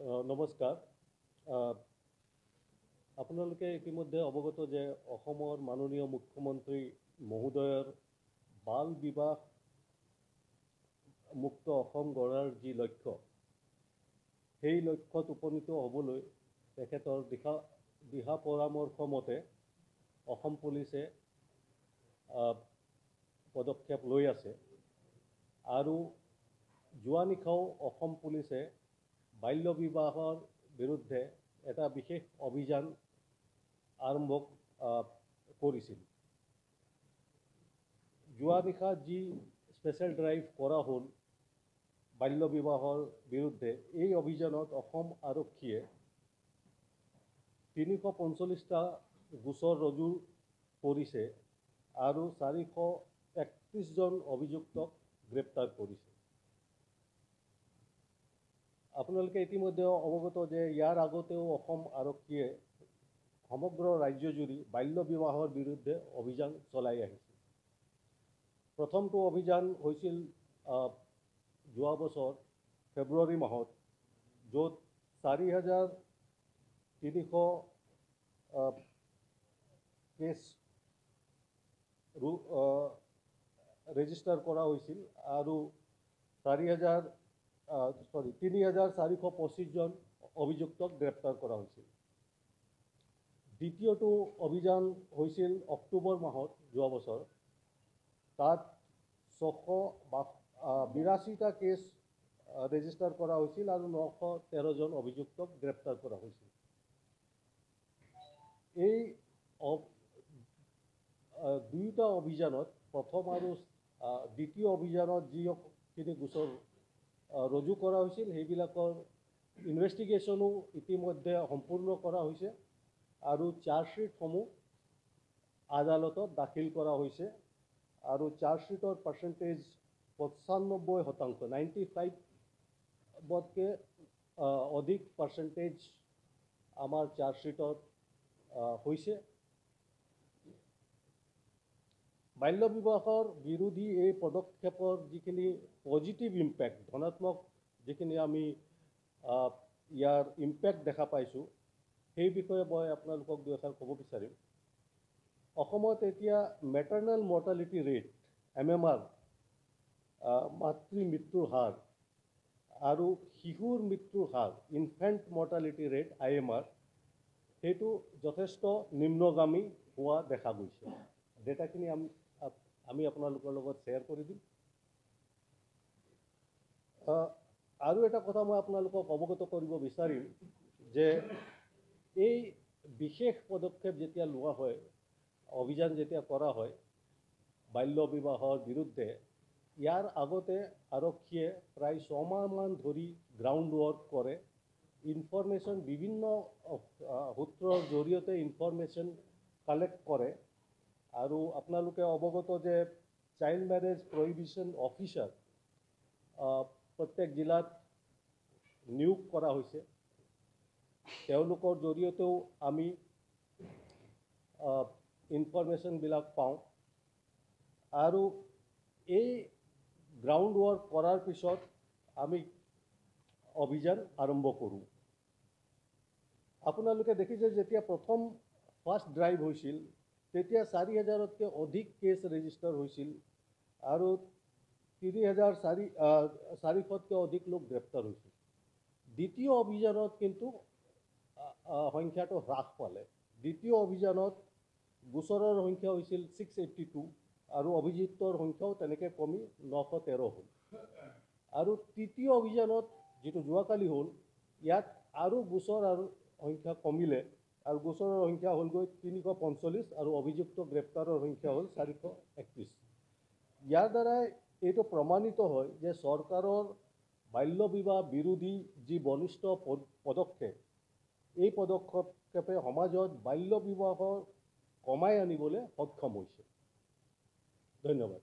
নমস্কাৰ। আপোনালোকে ইতিমধ্যে অৱগত যে অসমৰ মাননীয় মুখ্যমন্ত্ৰী মহোদয়ৰ বাল বিবাহ মুক্ত অসম গঢ়াৰ যি লক্ষ্য, সেই লক্ষ্যত উপনীত হ'বলৈ তেখেতৰ দিহা পৰামৰ্শ মতে অসম পুলিচে পদক্ষেপ লৈ আছে। আৰু যোৱা নিশাও অসম পুলিচে বাল্য বিবাহৰ বিৰুদ্ধে এটা বিশেষ অভিযান আৰম্ভ কৰিছিল। যোৱা নিশা যি স্পেচিয়েল ড্ৰাইভ কৰা হ'ল বাল্য বিবাহৰ বিৰুদ্ধে, এই অভিযানত অসম আৰক্ষীয়ে 345টা গোচৰ ৰুজু কৰিছে আৰু 431জন অভিযুক্তক গ্ৰেপ্তাৰ কৰিছে। আপোনালোকে ইতিমধ্যে অৱগত যে ইয়াৰ আগতেও অসম আৰক্ষীয়ে সমগ্ৰ ৰাজ্যজুৰি বাল্য বিবাহৰ বিৰুদ্ধে অভিযান চলাই আহিছে। প্ৰথমটো অভিযান হৈছিল যোৱা বছৰ ফেব্ৰুৱাৰী মাহত, য'ত 4,300 কেছ ৰেজিষ্টাৰ কৰা হৈছিল আৰু 3,425জন অভিযুক্তক গ্ৰেপ্তাৰ কৰা হৈছিল। দ্বিতীয়টো অভিযান হৈছিল অক্টোবৰ মাহত যোৱা বছৰ। তাত 682টা কেছ ৰেজিষ্টাৰ কৰা হৈছিল আৰু 913জন অভিযুক্তক গ্ৰেপ্তাৰ কৰা হৈছিল। এই দুয়োটা অভিযানত, প্ৰথম আৰু দ্বিতীয় অভিযানত যিখিনি গোচৰ ৰুজু কৰা হৈছিল, সেইবিলাকৰ ইনভেষ্টিগেশ্যনো ইতিমধ্যে সম্পূৰ্ণ কৰা হৈছে আৰু চাৰ্জশ্বিটসমূহ আদালতত দাখিল কৰা হৈছে। আৰু চাৰ্জশ্বিটৰ পাৰ্চেণ্টেজ 95%, 95তকৈ অধিক পাৰ্চেণ্টেজ আমাৰ চাৰ্জশ্বিটত হৈছে। বাল্য বিবাহৰ বিৰোধী এই পদক্ষেপৰ যিখিনি পজিটিভ ইম্পেক্ট, ধনাত্মক যিখিনি আমি ইয়াৰ ইম্পেক্ট দেখা পাইছোঁ, সেই বিষয়ে মই আপোনালোকক দুআষাৰ ক'ব বিচাৰিম। অসমত এতিয়া মেটাৰ্নেল মৰ্টেলিটি ৰেট MMR, মাতৃ মৃত্যুৰ হাৰ, আৰু শিশুৰ মৃত্যুৰ হাৰ ইনফেণ্ট মৰ্টেলিটি ৰেট IMR, সেইটো যথেষ্ট নিম্নগামী হোৱা দেখা গৈছে। ডেটাখিনি আমি আপোনালোকৰ লগত শ্বেয়াৰ কৰি দিম। আৰু এটা কথা মই আপোনালোকক অৱগত কৰিব বিচাৰিম যে এই বিশেষ পদক্ষেপ যেতিয়া লোৱা হয়, অভিযান যেতিয়া কৰা হয় বাল্য বিবাহৰ বিৰুদ্ধে, ইয়াৰ আগতে আৰক্ষীয়ে প্ৰায় 6 মাহমান ধৰি গ্ৰাউণ্ড ৱৰ্ক কৰে। ইনফৰমেশ্যন বিভিন্ন সূত্ৰৰ জৰিয়তে ইনফৰমেশ্যন কালেক্ট কৰে। আৰু আপোনালোকে অৱগত যে চাইল্ড মেৰেজ প্ৰহিবিশ্যন অফিচাৰ প্ৰত্যেক জিলাত নিয়োগ কৰা হৈছে। তেওঁলোকৰ জৰিয়তেও আমি ইনফৰমেশ্যনবিলাক পাওঁ আৰু এই গ্ৰাউণ্ড ৱৰ্ক কৰাৰ পিছত আমি অভিযান আৰম্ভ কৰোঁ। আপোনালোকে দেখিছে যেতিয়া ফাৰ্ষ্ট ড্ৰাইভ হৈছিল, তেতিয়া 4,000তকৈ অধিক কেছ ৰেজিষ্টাৰ হৈছিল আৰু 3,400তকৈ অধিক লোক গ্ৰেপ্তাৰ হৈছিল। দ্বিতীয় অভিযানত কিন্তু সংখ্যাটো হ্ৰাস পালে। দ্বিতীয় অভিযানত গোচৰৰ সংখ্যা হৈছিল 682 আৰু অভিযুক্তৰ সংখ্যাও তেনেকৈ কমি 913 হ'ল। আৰু তৃতীয় অভিযানত, যিটো যোৱাকালি হ'ল, ইয়াত আৰু গোচৰ আৰু সংখ্যা কমিলে আৰু গোচৰৰ সংখ্যা হ'লগৈ 345 আৰু অভিযুক্ত গ্ৰেপ্তাৰৰ সংখ্যা হ'ল 431। ইয়াৰ দ্বাৰাই এইটো প্ৰমাণিত হয় যে চৰকাৰৰ বাল্য বিবাহ বিৰোধী যি বলিষ্ঠ পদক্ষেপ, এই পদক্ষেপে সমাজত বাল্য বিবাহ কমাই আনিবলৈ সক্ষম হৈছে। ধন্যবাদ।